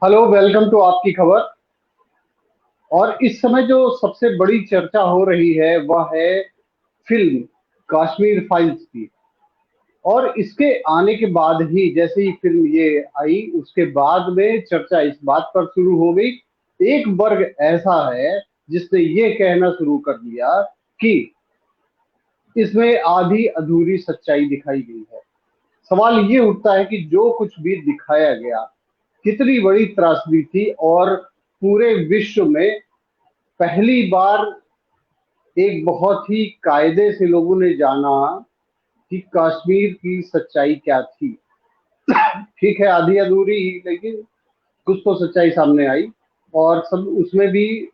Hello, welcome to आपकी खबर। और इस समय जो सबसे बड़ी चर्चा हो रही है वह है फिल्म कश्मीर फाइल्स की। और इसके आने के बाद ही, जैसे ही फिल्म ये आई, उसके बाद में चर्चा इस बात पर शुरू हो गई। एक वर्ग ऐसा है जिसने ये कहना शुरू कर दिया कि इसमें आधी अधूरी सच्चाई दिखाई गई है। सवाल ये उठता है कि जो कुछ भी दिखाया गया कितनी बड़ी त्रासदी थी, और पूरे विश्व में पहली बार एक बहुत ही कायदे से लोगों ने जाना कि कश्मीर की सच्चाई क्या थी। ठीक है, आधी अधूरी ही, लेकिन कुछ तो सच्चाई सामने आई। और सब उसमें भी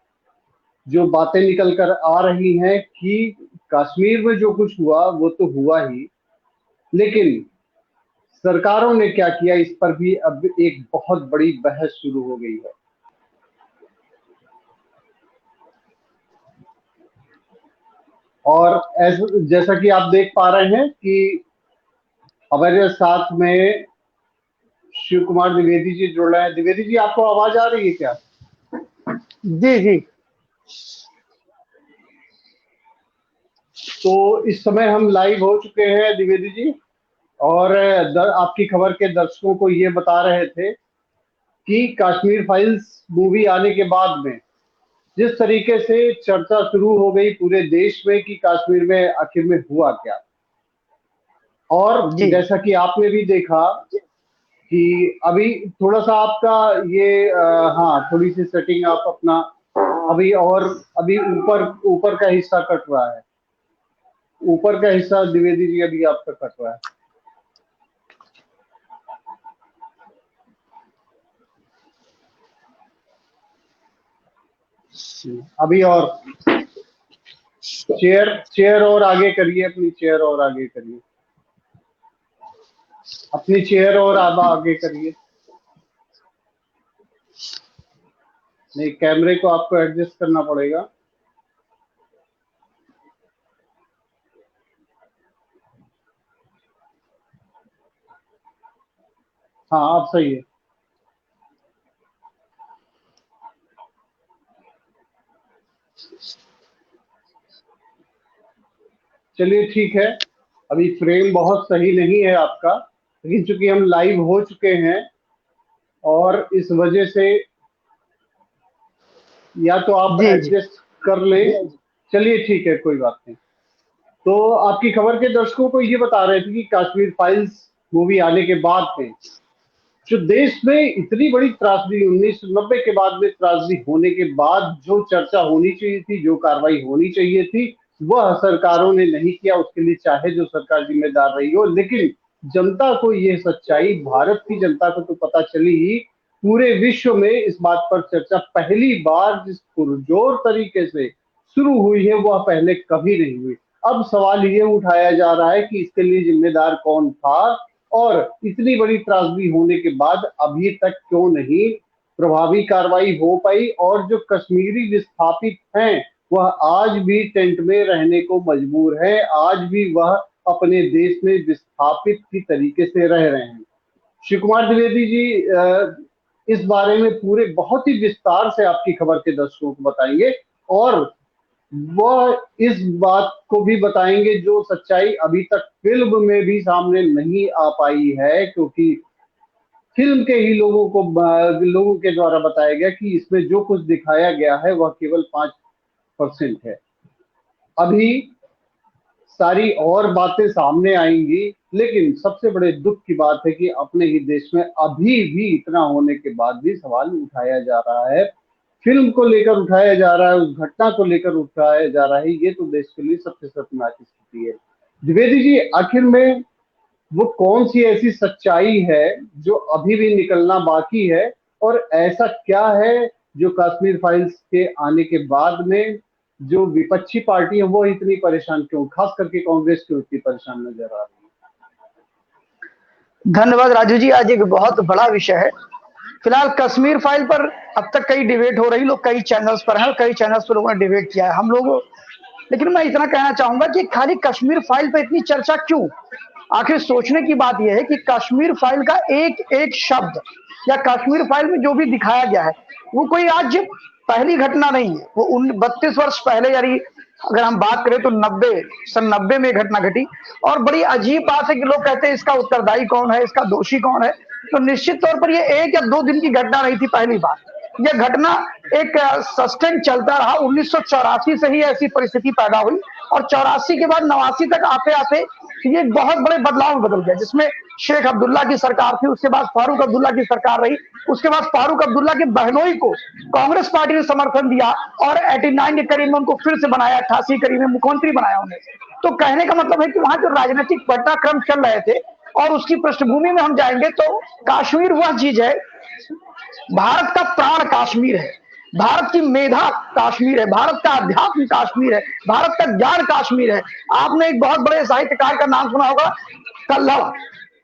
जो बातें निकल कर आ रही हैं कि कश्मीर में जो कुछ हुआ वो तो हुआ ही, लेकिन सरकारों ने क्या किया, इस पर भी अब एक बहुत बड़ी बहस शुरू हो गई है। और जैसा कि आप देख पा रहे हैं कि हमारे साथ में शिव कुमार द्विवेदी जी जुड़ रहे हैं। द्विवेदी जी, आपको आवाज आ रही है क्या? जी जी। तो इस समय हम लाइव हो चुके हैं द्विवेदी जी। और आपकी खबर के दर्शकों को ये बता रहे थे कि कश्मीर फाइल्स मूवी आने के बाद में जिस तरीके से चर्चा शुरू हो गई पूरे देश में कि कश्मीर में आखिर में हुआ क्या। और जी जैसा कि आपने भी देखा कि अभी थोड़ा सा आपका ये हाँ, थोड़ी सी सेटिंग आप अपना अभी, और अभी ऊपर ऊपर का हिस्सा कट रहा है। ऊपर का हिस्सा द्विवेदी जी अभी आपका कट रहा है। अभी और चेयर चेयर और आगे करिए, अपनी चेयर और आगे करिए, अपनी चेयर और आगे करिए। नहीं, कैमरे को आपको एडजस्ट करना पड़ेगा। हाँ, आप सही है। चलिए, ठीक है। अभी फ्रेम बहुत सही नहीं है आपका, लेकिन चूंकि हम लाइव हो चुके हैं और इस वजह से या तो आप जी जी। एडजस्ट कर लें। चलिए, ठीक है, कोई बात नहीं। तो आपकी खबर के दर्शकों को ये बता रहे थे कि कश्मीर फाइल्स मूवी आने के बाद में जो देश में इतनी बड़ी त्रासदी 1990 के बाद में त्रासदी होने के बाद जो चर्चा होनी चाहिए थी, जो कार्रवाई होनी चाहिए थी, वह सरकारों ने नहीं किया। उसके लिए चाहे जो सरकार जिम्मेदार रही हो, लेकिन जनता को ये सच्चाई, भारत की जनता को तो पता चली ही। पूरे विश्व में इस बात पर चर्चा पहली बार जिस पुरजोर तरीके से शुरू हुई है वह पहले कभी नहीं हुई। अब सवाल ये उठाया जा रहा है कि इसके लिए जिम्मेदार कौन था, और इतनी बड़ी त्रासदी होने के बाद अभी तक क्यों नहीं प्रभावी कार्रवाई हो पाई, और जो कश्मीरी विस्थापित हैं वह आज भी टेंट में रहने को मजबूर है, आज भी वह अपने देश में विस्थापित की तरीके से रह रहे हैं। शिव कुमार द्विवेदी जी इस बारे में पूरे बहुत ही विस्तार से आपकी खबर के दर्शकों को बताएंगे, और वह इस बात को भी बताएंगे जो सच्चाई अभी तक फिल्म में भी सामने नहीं आ पाई है, क्योंकि फिल्म के ही लोगों के द्वारा बताया गया कि इसमें जो कुछ दिखाया गया है वह केवल 5% है। अभी सारी और बातें सामने आएंगी, लेकिन सबसे बड़े दुख की बात है कि अपने ही देश में अभी भी इतना होने के बाद भी सवाल उठाया जा रहा है, फिल्म को लेकर उठाया जा रहा है, उस घटना को लेकर उठाया जा रहा है। ये तो देश के लिए सबसे शर्मनाक स्थिति है। द्विवेदी जी, आखिर में वो कौन सी ऐसी सच्चाई है जो अभी भी निकलना बाकी है, और ऐसा क्या है जो कश्मीर फाइल्स के आने के बाद में जो विपक्षी पार्टी है वो इतनी परेशान क्यों, खास करके कांग्रेस क्यों इतनी परेशान नजर आ रही धन्यवाद राजू जी। आज एक बहुत बड़ा विषय है। फिलहाल कश्मीर फाइल पर अब तक कई डिबेट हो रही, लोग कई चैनल्स पर हैं और कई चैनल्स पर लोगों ने डिबेट किया है, हम लोग। लेकिन मैं इतना कहना चाहूंगा कि खाली कश्मीर फाइल पर इतनी चर्चा क्यों? आखिर सोचने की बात यह है कि कश्मीर फाइल का एक एक शब्द या कश्मीर फाइल में जो भी दिखाया गया है वो कोई आज पहली घटना नहीं है। वो 32 वर्ष पहले, यानी अगर हम बात करें तो सन 90 में घटना घटी। और बड़ी अजीब बात है कि लोग कहते हैं इसका उत्तरदायी कौन है, इसका दोषी कौन है। तो निश्चित तौर पर ये 1 या 2 दिन की घटना नहीं थी। पहली बात, यह घटना एक सस्टेन चलता रहा। 1984 से ही ऐसी परिस्थिति पैदा हुई और 84 के बाद 89 तक आते आते ये बहुत बड़े बदलाव में बदल गया, जिसमें शेख अब्दुल्ला की सरकार थी, उसके बाद फारूक अब्दुल्ला की सरकार रही, उसके बाद फारूक अब्दुल्ला के बहनोई को कांग्रेस पार्टी ने समर्थन दिया और 89 के करीब में उनको फिर से बनाया, 88 करीब में मुख्यमंत्री बनाया उन्हें। तो कहने का मतलब है कि वहां जो राजनीतिक घटनाक्रम चल रहे थे और उसकी पृष्ठभूमि में हम जाएंगे तो कश्मीर वह चीज है, भारत का प्राण कश्मीर है, भारत की मेधा कश्मीर है, भारत का अध्यात्म कश्मीर है, भारत का ज्ञान कश्मीर है। आपने एक बहुत बड़े साहित्यकार का नाम सुना होगा, कल्हड़,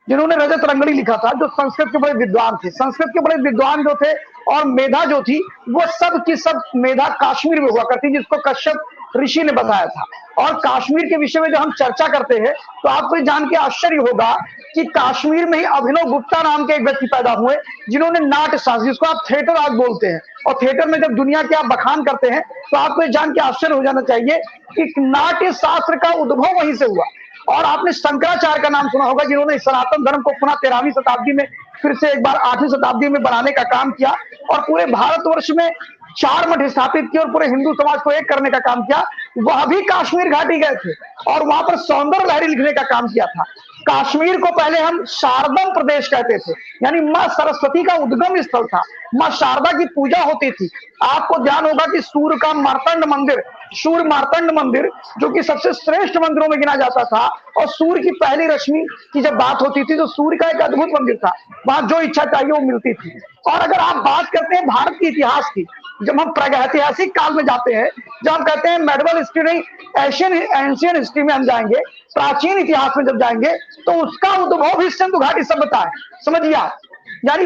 जिन्होंने रजत रंगड़ी लिखा था, जो संस्कृत के बड़े विद्वान थे। संस्कृत के बड़े विद्वान जो थे और मेधा जो थी वो सब की सब मेधा कश्मीर में हुआ करती, जिसको कश्यप ऋषि ने बताया था। और कश्मीर के विषय में जब हम चर्चा करते हैं तो आपको जान के आश्चर्य होगा कि कश्मीर में ही अभिनव गुप्ता नाम के एक व्यक्ति पैदा हुए, जिन्होंने नाट्य शास्त्र, जिसको आप थिएटर आर्ट बोलते हैं, और थिएटर में जब दुनिया के आप बखान करते हैं तो आपको जान के आश्चर्य हो जाना चाहिए कि नाट्य शास्त्र का उद्भव वहीं से हुआ। और आपने शंकराचार्य का नाम सुना होगा, जिन्होंने सनातन धर्म को पुनः 13वीं शताब्दी में फिर से एक बार 8वीं शताब्दी में बनाने का काम किया और पूरे भारतवर्ष में 4 मठ स्थापित किए और पूरे हिंदू समाज को एक करने का काम किया। वह भी कश्मीर घाटी गए थे और वहां पर सौंदर्य लहरी लिखने का काम किया था। कश्मीर को पहले हम शारदम प्रदेश कहते थे, यानी मां सरस्वती का उद्गम स्थल था, मां शारदा की पूजा होती थी। आपको ध्यान होगा कि सूर्य का मार्तंड मंदिर, सूर्य मार्तंड मंदिर जो कि सबसे श्रेष्ठ मंदिरों में गिना जाता था, और सूर्य की पहली रश्मि की जब बात होती थी तो सूर्य का एक अद्भुत मंदिर था, वहां जो इच्छा चाहिए वो मिलती थी। और अगर आप बात करते हैं भारत के इतिहास की, जब हम प्रागैतिहासिक काल में जाते हैं, जब हम कहते हैं मेडिवल हिस्ट्री नहीं, एंशियन हिस्ट्री में हम जाएंगे, प्राचीन इतिहास में जब जाएंगे तो उसका उद्भव भी सिंधु घाटी सभ्यता है, समझिए आप। यानी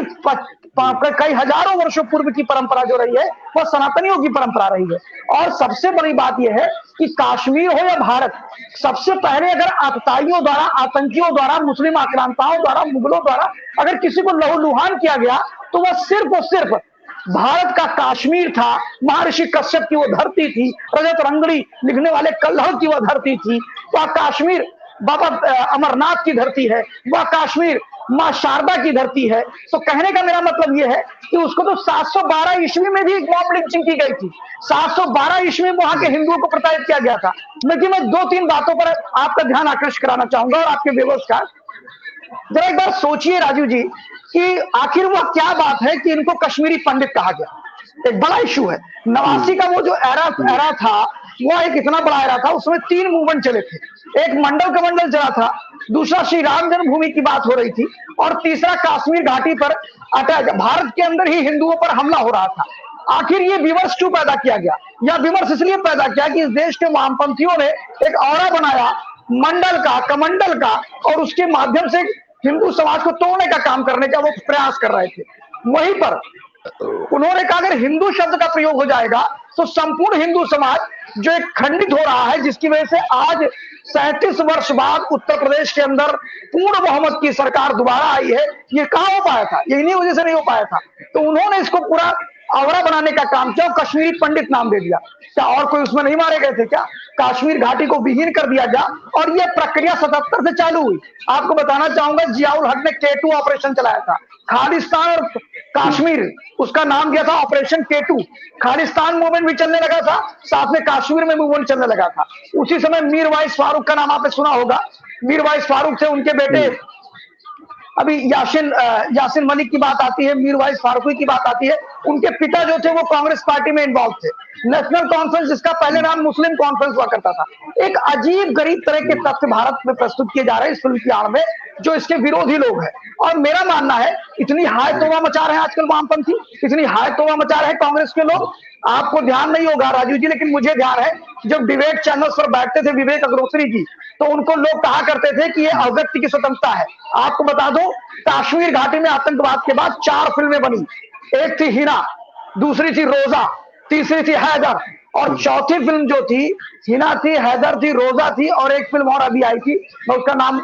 कई हजारों वर्षों पूर्व की परंपरा जो रही है वह सनातनियों की परंपरा रही है। और सबसे बड़ी बात यह है कि कश्मीर हो या भारत, सबसे पहले अगर आतताइयों द्वारा, आतंकियों द्वारा, मुस्लिम आक्रांताओं द्वारा, मुगलों द्वारा अगर किसी को लहूलुहान किया गया तो वह सिर्फ और सिर्फ भारत का कश्मीर था। महर्षि कश्यप की वो धरती थी, रजत रंगड़ी लिखने वाले कल्हड़ की वह धरती थी। वह कश्मीर बाबा अमरनाथ की धरती है, वह कश्मीर मां शारदा की धरती है। तो कहने का मेरा मतलब यह है कि उसको तो 712 ईस्वी में भी एक मॉब लिंचिंग की गई थी, 712 ईस्वी में वहां के हिंदुओं को प्रताड़ित किया गया था। लेकिन मैं 2-3 बातों पर आपका ध्यान आकर्षित कराना चाहूंगा और आपके व्यूअर्स का। जरा एक बार सोचिए राजू जी कि आखिर वह क्या बात है कि इनको कश्मीरी पंडित कहा गया। एक बड़ा इशू है। 89 का वो जो एरा था वो एक इतना बड़ा एरा था, उसमें 3 मूवमेंट चले थे। एक मंडल कमंडल चला था, दूसरा श्री राम जन्मभूमि की बात हो रही थी, और तीसरा कश्मीर घाटी पर अटैक, भारत के अंदर ही हिंदुओं पर हमला हो रहा था। आखिर ये विमर्श क्यों पैदा किया गया? या विमर्श इसलिए पैदा किया कि इस देश के वामपंथियों ने एक औरा बनाया मंडल का, कमंडल का, और उसके माध्यम से हिंदू समाज को तोड़ने का काम करने का वो प्रयास कर रहे थे। वहीं पर उन्होंने कहा अगर हिंदू शब्द का प्रयोग हो जाएगा तो संपूर्ण हिंदू समाज जो एक खंडित हो रहा है, जिसकी वजह से आज 37 वर्ष बाद उत्तर प्रदेश के अंदर पूर्ण बहुमत की सरकार दोबारा आई है, ये कहां हो पाया था? ये इन्हीं वजह से नहीं हो पाया था। तो उन्होंने इसको पूरा आवड़ा बनाने का काम किया, कश्मीरी पंडित नाम दे दिया। क्या और कोई उसमें नहीं मारे गए थे क्या? कश्मीर घाटी को विहीन कर दिया गया और यह प्रक्रिया 77 से चालू हुई। आपको बताना चाहूंगा जियाउल हक ने K2 ऑपरेशन चलाया था। खालिस्तान और कश्मीर, उसका नाम दिया था ऑपरेशन K2। खालिस्तान मूवमेंट भी चलने लगा था, साथ में कश्मीर में मूवमेंट चलने लगा था। उसी समय मीरवाइज फारूक का नाम आपने सुना होगा। मीरवाइज फारूक थे, उनके बेटे अभी यासिन मलिक की बात आती है, मीरवाइज फारूकी की बात आती है। उनके पिता जो थे वो कांग्रेस पार्टी में इन्वॉल्व थे। नेशनल कॉन्फ्रेंस, जिसका पहले नाम मुस्लिम कॉन्फ्रेंस हुआ करता था। एक अजीब गरीब तरह के तथ्य भारत में प्रस्तुत किए जा रहे हैं इस फिल्म की आड़ में, जो इसके विरोधी लोग हैं। और मेरा मानना है इतनी हाय तौबा मचा रहे हैं आजकल वामपंथी, इतनी हाय तौबा मचा रहे हैं कांग्रेस के लोग। आपको ध्यान नहीं होगा राजू जी, लेकिन मुझे ध्यान है, जब डिबेट चैनल्स पर बैठते थे विवेक अग्रवाल जी, तो उनको लोग कहा करते थे कि ये अव्यक्ति की स्वतंत्रता है। आपको बता दो, कश्मीर घाटी में आतंकवाद के बाद 4 फिल्में बनी। एक थी हिना, दूसरी थी रोजा, तीसरी थी हैदर, और चौथी फिल्म जो थी, हिना थी, हैदर थी, रोजा थी, और एक फिल्म और अभी आई थी, मैं उसका नाम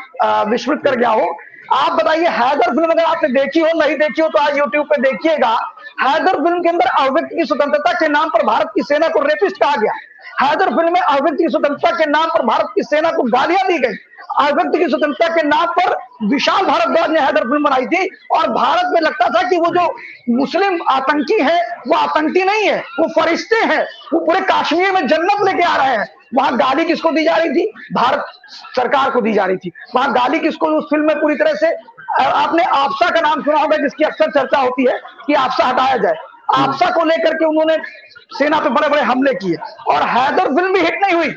विस्मृत कर गया हूं। आप बताइए, हैदर फिल्म अगर आपने देखी हो, नहीं देखी हो तो आज यूट्यूब पे देखिएगा। हैदर फिल्म के अंदर अभिव्यक्ति की स्वतंत्रता के नाम पर भारत की सेना को रेपिस्ट कहा गया। हैदर फिल्म में अभिव्यक्ति की स्वतंत्रता के नाम पर भारत की सेना को गालियां दी गई। अभिव्यक्ति की स्वतंत्रता के नाम पर विशाल भारद्वाज ने हैदर फिल्म बनाई थी, और भारत में लगता था कि वो जो मुस्लिम आतंकी है वो आतंकी नहीं है, वो फरिश्ते हैं, वो पूरे कश्मीर में जन्नत लेके आ रहे हैं। वहां गाली किसको दी जा रही थी? भारत सरकार को दी जा रही थी। वहां गाली किसको? उस फिल्म में पूरी तरह से आपने आपसा का नाम सुना होगा, जिसकी अक्सर चर्चा होती है कि आपसा हटाया जाए। आपसा को लेकर के उन्होंने सेना पे बड़े बड़े हमले किए, और हैदर फिल्म भी हिट नहीं हुई,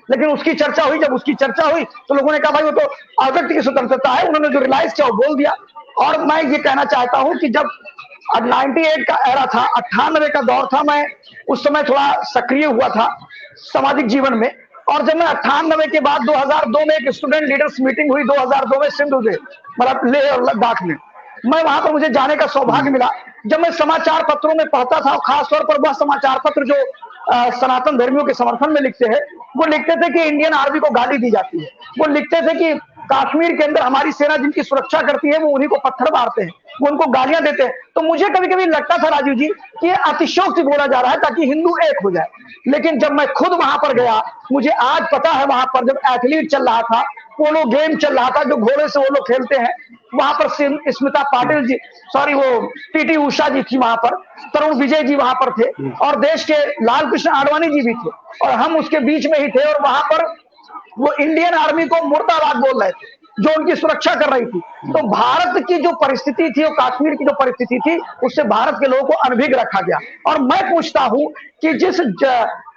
लेकिन उसकी चर्चा हुई। जब उसकी चर्चा हुई तो लोगों ने कहा भाई वो तो अभिव्यक्ति की स्वतंत्रता है, उन्होंने जो रियलाइज किया वो बोल दिया। और मैं ये कहना चाहता हूं कि जब 98 का एरा था, 98 का दौर था, मैं उस समय थोड़ा सक्रिय हुआ था सामाजिक जीवन में। और जब मैं 98 के बाद 2002 में एक स्टूडेंट लीडर्स मीटिंग हुई 2002 में सिंधु से, मतलब लेह और लद्दाख में, मैं वहां पर मुझे जाने का सौभाग्य मिला। जब मैं समाचार पत्रों में पढ़ता था, खासतौर पर वह समाचार पत्र जो सनातन धर्मियों के समर्थन में लिखते हैं, वो लिखते थे कि इंडियन आर्मी को गाली दी जाती है। वो लिखते थे कि कश्मीर के अंदर हमारी सेना जिनकी सुरक्षा करती है वो उन्हीं को पत्थर मारते हैं, वो उनको गालियां देते हैं। तो मुझे कभी कभी लगता था राजीव जी कि ये अतिशयोक्ति बोला जा रहा है ताकि हिंदू एक हो जाए। लेकिन जब मैं खुद वहां पर गया, मुझे आज पता है वहां पर जब एथलीट चल रहा था, पोलो गेम चल रहा था, जो घोड़े से वो लोग खेलते हैं, वहां पर स्मिता पाटिल जी, सॉरी वो पीटी उषा जी थी वहां पर, तरुण विजय जी वहां पर थे, और देश के लाल कृष्ण आडवाणी जी भी थे, और हम उसके बीच में ही थे। और वहां पर वो इंडियन आर्मी को मुर्दाबाद बोल रहे थे जो उनकी सुरक्षा कर रही थी। तो भारत की जो परिस्थिति थी, और कश्मीर की जो परिस्थिति थी, उससे भारत के लोगों को अनभिज्ञ रखा गया। और मैं पूछता हूं कि जिस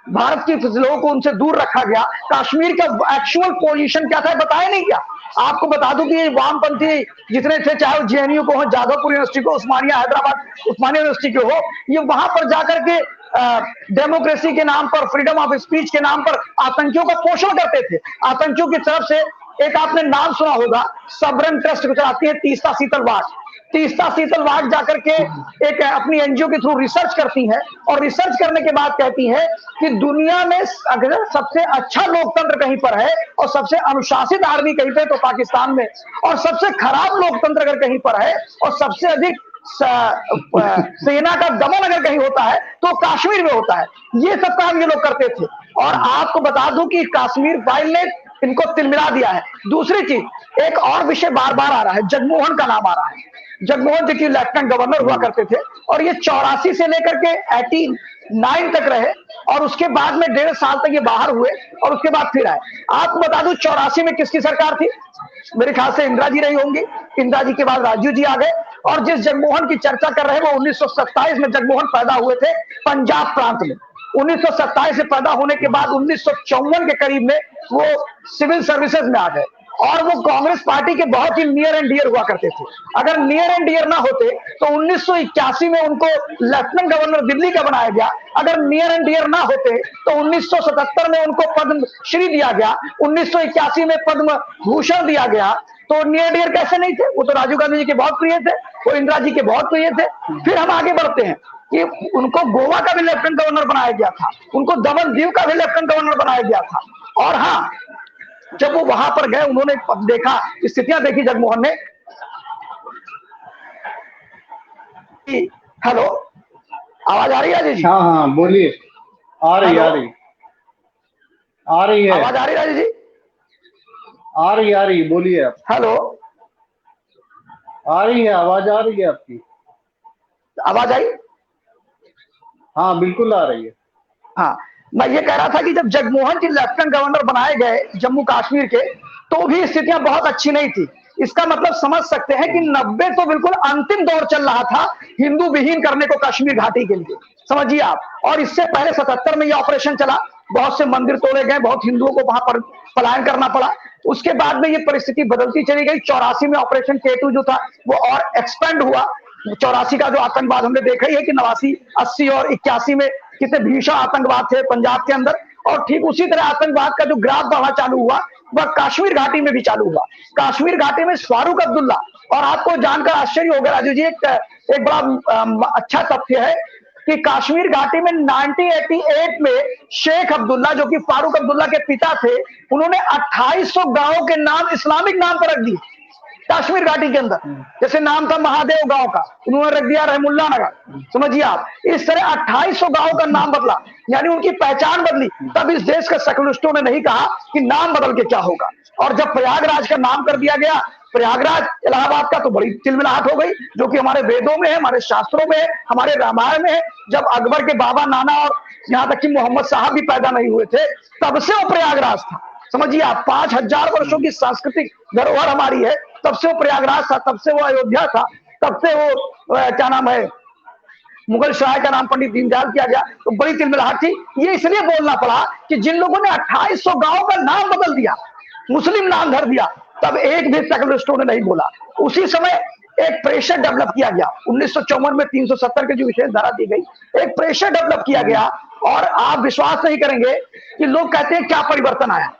भारत के लोगों को उनसे दूर रखा गया, कश्मीर का एक्चुअल पोजीशन क्या था बताया नहीं क्या? आपको बता दूं कि वामपंथी जितने थे, चाहे वो जेएनयू को हो, जादवपुर यूनिवर्सिटी को, उस्मानिया हैदराबाद उस्मानिया यूनिवर्सिटी के हो, ये वहां पर जाकर के डेमोक्रेसी के नाम पर, फ्रीडम ऑफ स्पीच के नाम पर आतंकियों का पोषण करते थे। आतंकियों की तरफ से एक आपने नाम सुना होगा, सबरन ट्रस्ट को चलाती है तीस्ता शीतल वाग। तीस्ता शीतल वाग जाकर के एक अपनी एनजीओ के थ्रू रिसर्च करती है, और रिसर्च करने के बाद कहती है कि दुनिया में अगर सबसे अच्छा लोकतंत्र कहीं पर है और सबसे अनुशासित आर्मी कहीं पर तो पाकिस्तान में, और सबसे खराब लोकतंत्र अगर कहीं पर है और सबसे अधिक सेना का दमन अगर कहीं होता है तो कश्मीर में होता है। ये सब काम ये लोग करते थे। और आपको बता दूं कि कश्मीर फाइल ने इनको तिलमिला दिया है। दूसरी चीज, एक और विषय बार बार आ रहा है, जगमोहन का नाम आ रहा है। जगमोहन जी की लेफ्टिनेंट गवर्नर हुआ करते थे, और ये 84 से लेकर के 89 तक रहे, और उसके बाद में 1.5 साल तक ये बाहर हुए, और उसके बाद फिर आए। आपको बता दूं 84 में किसकी सरकार थी? मेरे ख्याल से इंदिरा जी रही होंगी। इंदिरा जी के बाद राजीव जी आ गए, और जिस जगमोहन की चर्चा कर रहे हैं वो 1927 में जगमोहन पैदा हुए थे पंजाब प्रांत में। 1927 से पैदा होने के बाद 1954 के करीब में वो सिविल सर्विसेज में आ गए, और वो कांग्रेस पार्टी के बहुत ही नियर एंड डियर हुआ करते थे। अगर नियर एंड डियर ना होते तो 1981 में उनको लेफ्टिनेंट गवर्नर दिल्ली का बनाया गया। अगर नियर एंड डियर ना होते तो 1977 में उनको पद्म श्री दिया गया, 1981 में पद्म भूषण दिया गया। तो नियर डियर कैसे नहीं थे? वो तो राजीव गांधी जी के बहुत प्रिय थे, वो इंदिरा जी के बहुत प्रिय थे। फिर हम आगे बढ़ते हैं कि उनको गोवा का भी लेफ्टिनेंट गवर्नर बनाया गया था, उनको दमन दीव का भी लेफ्टिनेंट गवर्नर बनाया गया था। और हाँ, जब वो वहां पर गए, उन्होंने देखा, स्थितियां देखी जगमोहन ने। हेलो, आवाज आ रही है जी? हाँ हाँ बोलिए, आ रही है आवाज आ रही है जी? आ रही बोलिए आप। हेलो, आ रही है, आवाज आ रही है आपकी। आवाज आई? हाँ बिल्कुल आ रही है। हाँ, मैं ये कह रहा था कि जब जगमोहन जी लेफ्टिनेंट गवर्नर बनाए गए जम्मू कश्मीर के, तो भी स्थितियां बहुत अच्छी नहीं थी। इसका मतलब समझ सकते हैं कि 90 तो बिल्कुल अंतिम दौर चल रहा था हिंदू विहीन करने को कश्मीर घाटी के लिए, समझिए आप। और इससे पहले 77 में ये ऑपरेशन चला, बहुत से मंदिर तोड़े गए, बहुत हिंदुओं को वहां पर पलायन करना पड़ा। उसके बाद में ये परिस्थिति बदलती चली गई। 84 में ऑपरेशन K2 जो था वो और एक्सपेंड हुआ। 84 का जो आतंकवाद हमने देखा ही है कि 89, 80 और 81 में कितने भीषण आतंकवाद थे पंजाब के अंदर। और ठीक उसी तरह आतंकवाद का जो ग्राफ बढ़ना चालू हुआ वह कश्मीर घाटी में भी चालू हुआ। कश्मीर घाटी में फारूक अब्दुल्ला, और आपको जानकर आश्चर्य होगा राजू जी, एक बड़ा अच्छा तथ्य है कि कश्मीर घाटी में 1988 में शेख अब्दुल्ला, जो कि फारूक अब्दुल्ला के पिता थे, उन्होंने 2800 गांवों के नाम इस्लामिक नाम पर रख दिए कश्मीर घाटी के अंदर। जैसे नाम था महादेव गांव का, उन्होंने रख दिया रहमुल्ला नगर। समझिए आप, इस तरह 2800 गांवों का नाम बदला, यानी उनकी पहचान बदली। तब इस देश के सेकुलरिस्टों ने नहीं कहा कि नाम बदल के क्या होगा। और जब प्रयागराज का नाम कर दिया गया, प्रयागराज इलाहाबाद का, तो बड़ी तिलमिलाहट हो गई, जो कि हमारे वेदों में है, हमारे शास्त्रों में है, हमारे रामायण में है। जब अकबर के बाबा नाना और यहाँ तक कि मोहम्मद साहब भी पैदा नहीं हुए थे, तब से वो प्रयागराज था। समझिए आप, 5000 वर्षों की सांस्कृतिक धरोहर हमारी है, तब से वो प्रयागराज था, तब से वो अयोध्या था, तब से वो क्या नाम है, मुगल शाह का नाम पंडित दीनदयाल किया गया। तो बड़ी तिलमिलाहट थी। ये इसलिए बोलना पड़ा कि जिन लोगों ने 2800 गांवों का नाम बदल दिया, मुस्लिम नाम धर दिया, तब एक भी सेकुलरिस्टों ने नहीं बोला। उसी समय एक प्रेशर डेवलप किया गया, 1954 में 370 की जो विशेष धारा दी गई, एक प्रेशर डेवलप किया गया। और आप विश्वास नहीं करेंगे कि लोग कहते हैं क्या परिवर्तन आया।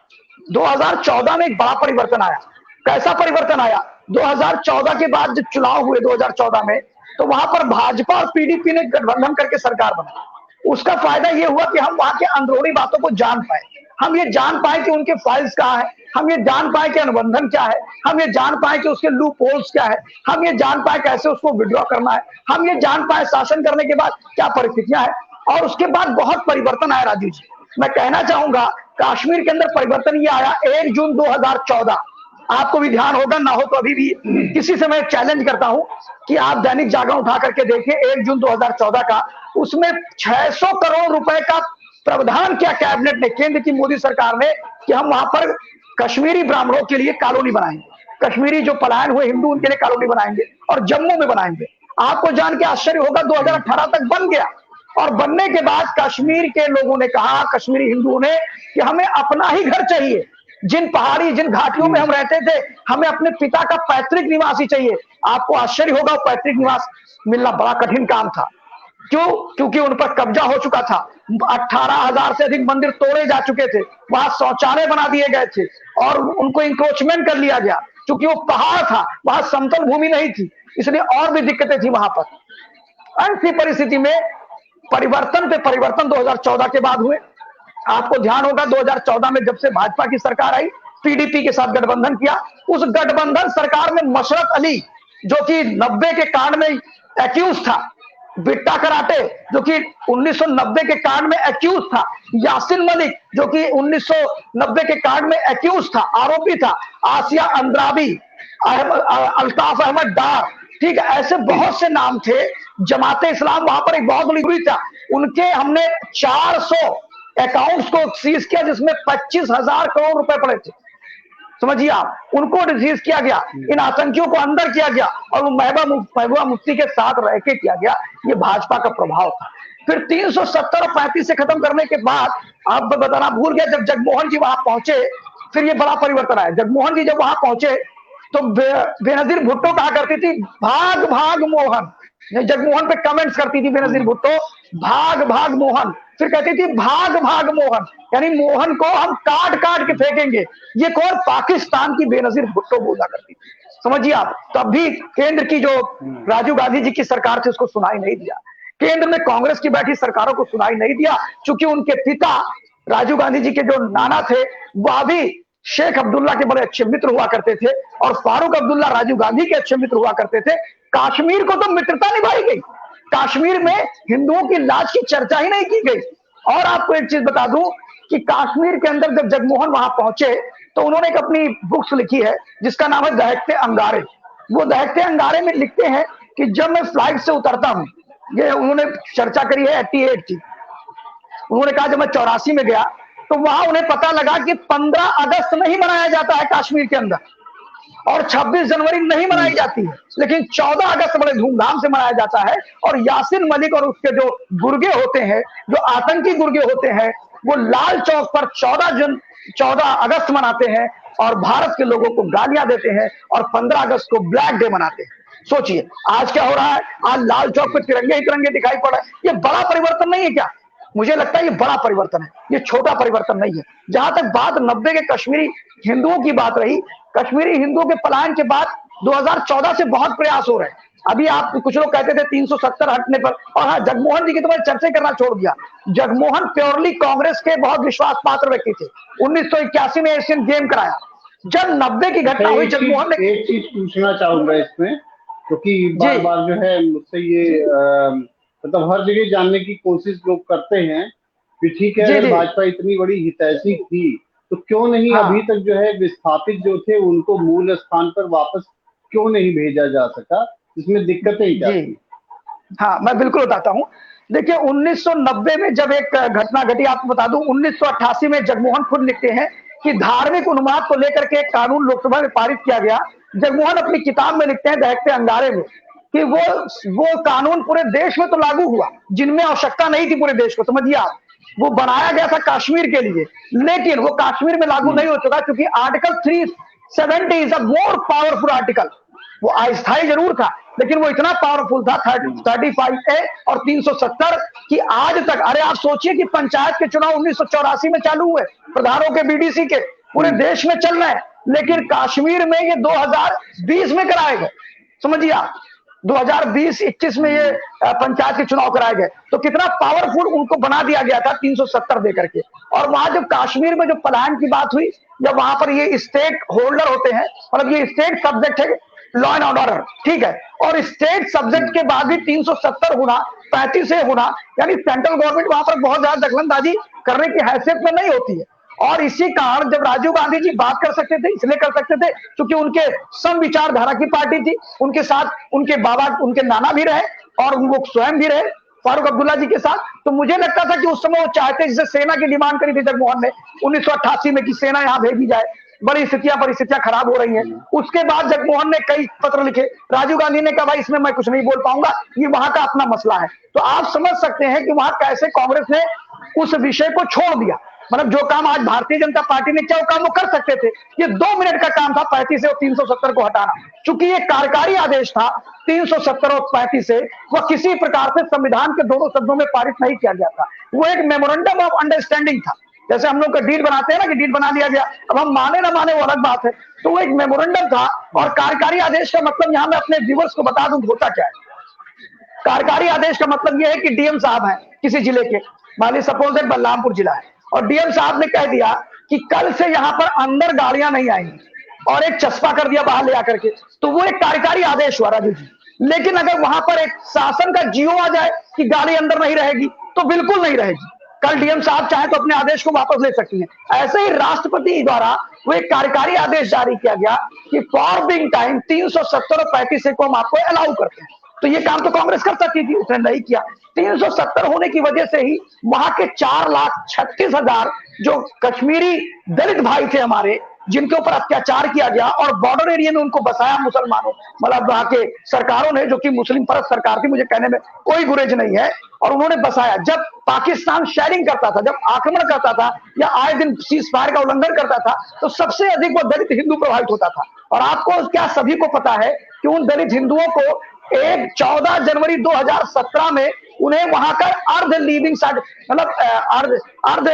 2014 में एक बड़ा परिवर्तन आया। कैसा परिवर्तन आया? 2014 के बाद जब चुनाव हुए 2014 में, तो वहां पर भाजपा और पीडीपी ने गठबंधन करके सरकार बनाई। उसका फायदा यह हुआ कि हम वहां के अंदरूनी बातों को जान पाए। हम ये जान पाए कि उनके फाइल्स कहाँ है, हम ये जान पाए कि अनुबंधन क्या है, हम ये जान पाए कि उसके लूप होल्स क्या है, हम ये जान पाए कैसे उसको विड्रॉ करना है, हम ये जान पाए शासन करने के बाद क्या परिस्थितियां हैं। और उसके बाद बहुत परिवर्तन आया राजू जी। मैं कहना चाहूंगा कश्मीर के अंदर परिवर्तन ये आया 1 जून 2014। आपको भी ध्यान होगा, ना हो तो अभी भी किसी से मैं चैलेंज करता हूं कि आप दैनिक जागरण उठा करके देखिए 1 जून 2014 का, उसमें 600 करोड़ रुपए का प्रावधान किया कैबिनेट ने, केंद्र की मोदी सरकार ने, कि हम वहां पर कश्मीरी ब्राह्मणों के लिए कॉलोनी बनाएंगे, कश्मीरी जो पलायन हुए हिंदू उनके लिए कॉलोनी बनाएंगे और जम्मू में बनाएंगे। आपको जान के आश्चर्य होगा 2018 तक बन गया। और बनने के बाद कश्मीर के लोगों ने कहा, कश्मीरी हिंदुओं ने, कि हमें अपना ही घर चाहिए। जिन पहाड़ी, जिन घाटियों में हम रहते थे, हमें अपने पिता का पैतृक निवास ही चाहिए। आपको आश्चर्य होगा, पैतृक निवास मिलना बड़ा कठिन काम था। क्यों? क्योंकि उन पर कब्जा हो चुका था। 18,000 से अधिक मंदिर तोड़े जा चुके थे, वहां शौचालय बना दिए गए थे और उनको इंक्रोचमेंट कर लिया गया। क्योंकि वो पहाड़ था, वहां समतल भूमि नहीं थी, इसलिए और भी दिक्कतें थी वहां पर। ऐसी परिस्थिति में परिवर्तन पे परिवर्तन 2014 के बाद हुए। आपको ध्यान होगा 2014 में जब से भाजपा की सरकार आई, पीडीपी के साथ गठबंधन किया। उस गठबंधन सरकार में मशरत अली, जो कि 90 के कांड में एक्यूज था, बिट्टा कराटे, जो कि 1990 के कांड में एक्यूज था, यासिन मलिक, जो कि 1990 के कांड में एक्यूज था, आरोपी था, आसिया अंद्राबी, अल्ताफ अहमद डार, ठीक है, ऐसे बहुत से नाम थे। जमाते इस्लाम वहां पर एक बहुत बड़ी ग्रुप था, उनके हमने 400 अकाउंट्स को सीज किया, जिसमें 25,000 करोड़ रुपए पड़े थे। समझिए आप, उनको सीज किया गया, इन आतंकियों को अंदर किया गया और वो महबूबा मुफ्ती के साथ रह के किया गया। ये भाजपा का प्रभाव था। फिर 370 और 35 से खत्म करने के बाद, आप बताना भूल गया, जब जगमोहन जी वहां पहुंचे, फिर ये बड़ा परिवर्तन आया। जगमोहन जी जब वहां पहुंचे तो बेनजीर भुट्टो कहा करती थी, भाग भाग मोहन। जगमोहन पे कमेंट्स करती थी बेनजीर भुट्टो, भाग भाग मोहन। फिर कहती थी भाग भाग मोहन, यानी मोहन को हम काट काट के फेंकेंगे। ये कौन? पाकिस्तान की बेनजीर भुट्टो बोला करती थी। समझिए आप, तब भी केंद्र की जो राजीव गांधी जी की सरकार थी उसको सुनाई नहीं दिया। केंद्र में कांग्रेस की बैठी सरकारों को सुनाई नहीं दिया, क्योंकि उनके पिता राजीव गांधी जी के जो नाना थे वह भी शेख अब्दुल्ला के बड़े अच्छे मित्र हुआ करते थे और फारूक अब्दुल्ला राजीव गांधी के अच्छे मित्र हुआ करते थे। कश्मीर को तो मित्रता निभाई गई, कश्मीर में हिंदुओं की लाश की चर्चा ही नहीं की गई। और आपको एक चीज बता दूं कि कश्मीर के अंदर जब जगमोहन वहां पहुंचे तो उन्होंने एक अपनी बुक्स लिखी है जिसका नाम है दहकते अंगारे। वो दहकते अंगारे में लिखते हैं कि जब मैं फ्लाइट से उतरता हूं, ये उन्होंने चर्चा करी है 88 की, उन्होंने कहा जब मैं 84 में गया तो वहां उन्हें पता लगा कि 15 अगस्त नहीं मनाया जाता है कश्मीर के अंदर और 26 जनवरी नहीं मनाई जाती है, लेकिन 14 अगस्त बड़े धूमधाम से मनाया जाता है। और यासिन मलिक और उसके जो गुर्गे होते हैं, जो आतंकी गुर्गे होते हैं, वो लाल चौक पर 14 अगस्त मनाते हैं और भारत के लोगों को गालियां देते हैं और 15 अगस्त को ब्लैक डे मनाते हैं। सोचिए आज क्या हो रहा है, आज लाल चौक पर तिरंगे ही तिरंगे दिखाई पड़ रहे हैं। ये बड़ा परिवर्तन नहीं है क्या? मुझे लगता है ये बड़ा परिवर्तन है, ये छोटा परिवर्तन नहीं है। जहां तक बात 90 के कश्मीरी हिंदुओं की बात रही, कश्मीरी हिंदुओं के पलायन के बाद 2014 से बहुत प्रयास हो रहे हैं अभी आप कुछ लोग कहते थे 370 हटने पर, और हाँ, जगमोहन जी की तो मैं चर्चा करना छोड़ दिया। जगमोहन प्योरली कांग्रेस के बहुत विश्वास पात्र व्यक्ति थे। 1981 में एशियन गेम कराया। जब 90 की अच्छा, घटना हुई, जगमोहन ने, एक चीज पूछना चाहूंगा इसमें, क्योंकि जी बार बार जो है मुझसे ये मतलब हर जगह जानने की कोशिश लोग करते हैं कि ठीक है, जी अगर जी, भाजपा इतनी बड़ी हितैषी थी तो क्यों नहीं अभी हाँ तक जो है विस्थापित जो थे उनको मूल स्थान पर वापस क्यों नहीं भेजा जा सका? इसमें दिक्कतें क्या जी, थी? हाँ मैं बिल्कुल बताता हूँ। देखिए 1990 में जब एक घटना घटी, आपको बता दूं, 1988 में जगमोहन खुद लिखते हैं कि धार्मिक उन्माद को लेकर के एक कानून लोकसभा में पारित किया गया। जगमोहन अपनी किताब में लिखते हैं दहकते अंगारे में कि वो कानून पूरे देश में तो लागू हुआ, जिनमें आवश्यकता नहीं थी पूरे देश को, समझिए आप। वो बनाया गया था कश्मीर के लिए, लेकिन वो कश्मीर में लागू नहीं हो चुका, क्योंकि article 370 is a more powerful article. वो अस्थायी जरूर था, लेकिन वो इतना पावरफुल था, 35A और 370, कि आज तक, अरे आप सोचिए कि पंचायत के चुनाव 1984 में चालू हुए, प्रधानों के, बीडीसी के, पूरे हम्म, देश में चल रहे हैं, लेकिन कश्मीर में ये 2020 में कराए गए, समझिए आप। 2020-21 में ये हम्म, पंचायत के चुनाव कराए गए, तो कितना पावरफुल उनको बना दिया गया था 370 देकर के। और वहां जब कश्मीर में जो पलायन की बात हुई, जब वहां पर ये स्टेट होल्डर होते हैं, मतलब ये स्टेट सब्जेक्ट है लॉ एंड ऑर्डर, ठीक है, और स्टेट सब्जेक्ट के बाद भी 370 गुना, 35 से गुना, यानी सेंट्रल गवर्नमेंट वहां पर बहुत ज्यादा दखलंदाजी करने की हैसियत में नहीं होती है। और इसी कारण जब राजीव गांधी जी बात कर सकते थे, इसलिए कर सकते थे क्योंकि उनके सम विचारधारा की पार्टी थी, उनके साथ उनके बाबा, उनके नाना भी रहे, और वो स्वयं भी रहे फारूक अब्दुल्ला जी के साथ। तो मुझे लगता था कि उस समय वो चाहते, जिसे सेना की डिमांड करी थी जगमोहन ने 1988 में, कि सेना यहां भेजी जाए, बड़ी परिस्थितियां खराब हो रही हैं। हम्म, उसके बाद जगमोहन ने कई पत्र लिखे, राजीव गांधी ने कहा भाई इसमें मैं कुछ नहीं बोल पाऊंगा, ये वहां का अपना मसला है। तो आप समझ सकते हैं कि वहां कैसे कांग्रेस ने उस विषय को छोड़ दिया। मतलब जो काम आज भारतीय जनता पार्टी ने किया, वो काम वो कर सकते थे। ये 2 मिनट का काम था 35 और 370 को हटाना, चूंकि ये कार्यकारी आदेश था 370 और 35 से, वह किसी प्रकार से संविधान के दोनों सदनों में पारित नहीं किया गया था। वो एक मेमोरेंडम ऑफ अंडरस्टैंडिंग था, जैसे हम लोग का डील बनाते हैं ना, कि डील बना दिया गया, अब हम माने ना माने वो अलग बात है। तो वो एक मेमोरेंडम था। और कार्यकारी आदेश का मतलब, यहां मैं अपने व्यूअर्स को बता दूं होता क्या है। कार्यकारी आदेश का मतलब यह है कि डीएम साहब हैं किसी जिले के, मान ली सपोज दैट बलरामपुर जिला है, और डीएम साहब ने कह दिया कि कल से यहां पर अंदर गाड़ियां नहीं आएंगी, और एक चस्पा कर दिया बाहर ले आकर के, तो वो एक कार्यकारी आदेश हुआ राजू जी। लेकिन अगर वहां पर एक शासन का जीओ आ जाए कि गाड़ी अंदर नहीं रहेगी, तो बिल्कुल नहीं रहेगी। कल डीएम साहब चाहे तो अपने आदेश को वापस ले सकती हैं। ऐसे ही राष्ट्रपति द्वारा वो एक कार्यकारी आदेश जारी किया गया कि फॉर बिंग टाइम 370 और 35 को हम आपको अलाउ करते हैं। तो ये काम तो कांग्रेस कर सकती थी, उसने नहीं किया। 370 होने की वजह से ही वहां के 4,36,000 जो कश्मीरी दलित भाई थे हमारे, जिनके ऊपर अत्याचार किया गया और बॉर्डर एरिया में उनको बसाया मुसलमानों, मतलब वहां के सरकारों ने, जो कि मुस्लिम परस्त सरकार थी, मुझे कहने में कोई गुरेज नहीं है, और उन्होंने बसाया। जब पाकिस्तान शेयरिंग करता था, जब आक्रमण करता था, या आए दिन सीज फायर का उल्लंघन करता था, तो सबसे अधिक वो दलित हिंदू प्रभावित होता था। और आपको क्या सभी को पता है कि उन दलित हिंदुओं को एक 14 जनवरी 2017 में उन्हें वहां का अर्ध लिविंग, मतलब अर्ध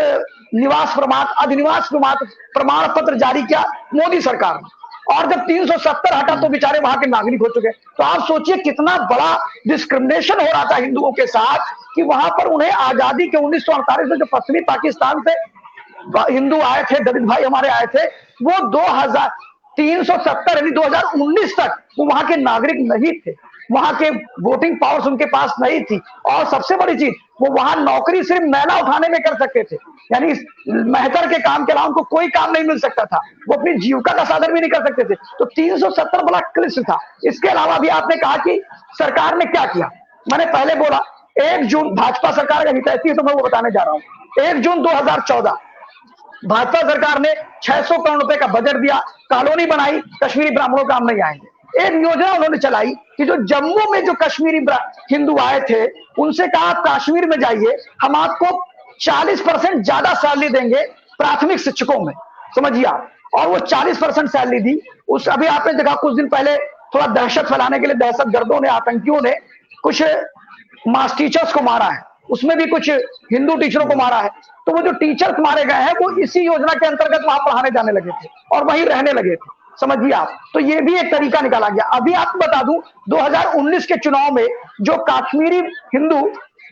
निवास प्रमाण, अधिनिवास प्रमाण पत्र जारी किया मोदी सरकार ने। और जब 370 हटा, तो बेचारे वहां के नागरिक हो चुके। तो आप सोचिए कितना बड़ा डिस्क्रिमिनेशन हो रहा था हिंदुओं के साथ, कि वहां पर उन्हें आजादी के 1948 में जो पश्चिमी पाकिस्तान से हिंदू आए थे, दलित भाई हमारे आए थे, वो 2370 यानी 2019 तक वो वहां के नागरिक नहीं थे, वहां के वोटिंग पावर्स उनके पास नहीं थी। और सबसे बड़ी चीज, वो वहां नौकरी सिर्फ मैला उठाने में कर सकते थे, यानी मेहतर के काम के अलावा उनको कोई काम नहीं मिल सकता था, वो अपनी जीविका का साधन भी नहीं कर सकते थे। तो 370 बड़ा क्लिष्ट था। इसके अलावा भी आपने कहा कि सरकार ने क्या किया, मैंने पहले बोला 1 जून भाजपा सरकार का हितैषी है, तो मैं वो बताने जा रहा हूं। 1 जून 2014 भाजपा सरकार ने 600 करोड़ रुपए का बजट दिया, कॉलोनी बनाई, कश्मीरी ब्राह्मणों काम नहीं आएंगे। एक योजना उन्होंने चलाई कि जो जम्मू में जो कश्मीरी हिंदू आए थे, उनसे कहा आप कश्मीर में जाइए, हम आपको 40% ज्यादा सैलरी देंगे प्राथमिक शिक्षकों में, समझिए आप। और वो 40% सैलरी दी। उस अभी आपने देखा कुछ दिन पहले, थोड़ा दहशत फैलाने के लिए दहशत गर्दों ने, आतंकियों ने कुछ मास टीचर्स को मारा है, उसमें भी कुछ हिंदू टीचरों को मारा है। तो वो जो टीचर्स मारे गए हैं, वो इसी योजना के अंतर्गत वहां पढ़ाने जाने लगे थे और वहीं रहने लगे थे। समझिए आप, तो ये भी एक तरीका निकाला गया। अभी आपको बता दूं 2019 के चुनाव में जो काश्मीरी हिंदू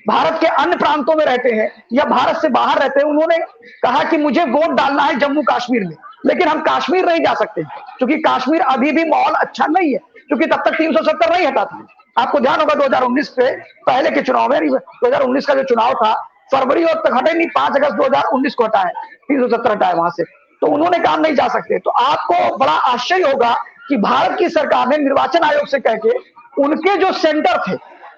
भारत के अन्य प्रांतों में रहते हैं या भारत से बाहर रहते हैं, उन्होंने कहा कि मुझे वोट डालना है जम्मू कश्मीर में, लेकिन हम कश्मीर नहीं जा सकते क्योंकि कश्मीर अभी भी माहौल अच्छा नहीं है, क्योंकि तब तक 370 नहीं हटा था। आपको ध्यान होगा 2019 से पहले के चुनाव में, 2019 का जो चुनाव था फरवरी और तक हटे नहीं, 5 अगस्त 2019 को हटा है, 370 हटा है वहां से, तो उन्होंने कहा नहीं जा सकते। तो आपको बड़ा आश्चर्य होगा कि भारत की सरकार ने निर्वाचन आयोग से कह के उनके जो सेंटर थे,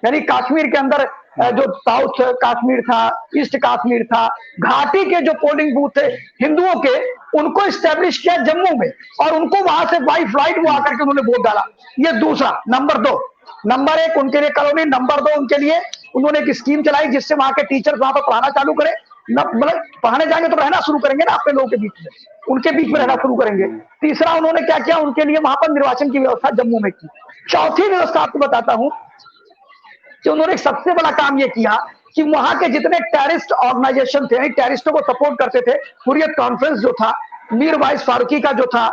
यानी कश्मीर के अंदर जो साउथ कश्मीर था, ईस्ट कश्मीर था, घाटी के जो पोलिंग बूथ थे हिंदुओं के, उनको स्टैब्लिश किया जम्मू में और उनको वहां से बाई फ्लाइट वो आकर के उन्होंने वोट डाला। ये दूसरा। नंबर 2, नंबर 1 उनके लिए कॉलोनी, नंबर 2 उनके लिए उन्होंने एक स्कीम चलाई जिससे वहां के टीचर्स वहां पर पढ़ाना चालू करें, मतलब पढ़ाने जाएंगे तो रहना शुरू करेंगे ना अपने लोगों के बीच में, उनके बीच में रहना शुरू करेंगे। तीसरा उन्होंने क्या किया, उनके लिए वहां पर निर्वाचन की व्यवस्था जम्मू में की। चौथी व्यवस्था आपको बताता हूं कि उन्होंने सबसे बड़ा काम यह किया कि वहां के जितने टेररिस्ट ऑर्गेनाइजेशन थे, टेररिस्टों को सपोर्ट करते थे, हुर्रियत कॉन्फ्रेंस जो था, मीर वाइस फारूकी का जो था,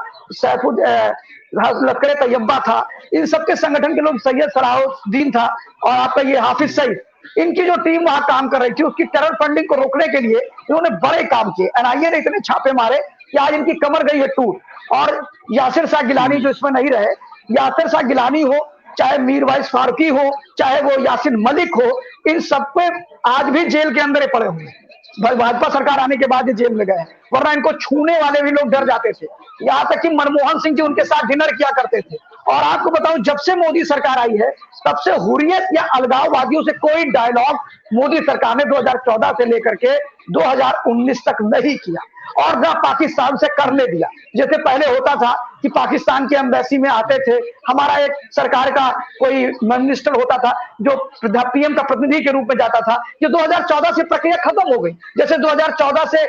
लश्कर तैयबा था, इन सबके संगठन के लोग, सैयद सलाहुद्दीन था और आपका ये हाफिज सईद, इनकी जो टीम वहां काम कर रही थी, उसकी टेरर फंडिंग को रोकने के लिए इन्होंने बड़े काम किए। एनआईए ने इतने छापे मारे कि आज इनकी कमर गई है टूट। और यासिर शाह गिलानी जो इसमें नहीं रहे, यासिर शाह गिलानी हो, चाहे मीर वाइस फारूकी हो, चाहे वो यासिन मलिक हो, इन सब पे आज भी जेल के अंदर पड़े हुए हैं। भाजपा सरकार आने के बाद ये जेल में गए, वरना इनको छूने वाले भी लोग डर जाते थे। यहाँ तक कि मनमोहन सिंह जी उनके साथ डिनर किया करते थे। और आपको बताऊं, जब से मोदी सरकार आई है तब से हुर्रियत या अलगाववादियों से कोई डायलॉग मोदी सरकार ने 2014 से लेकर के 2019 तक नहीं किया और न पाकिस्तान से करने दिया। जैसे पहले होता था कि पाकिस्तान के एम्बेसी में आते थे, हमारा एक सरकार का कोई मिनिस्टर होता था जो पीएम का प्रतिनिधि के रूप में जाता था। ये 2014 से प्रक्रिया खत्म हो गई। जैसे 2014 से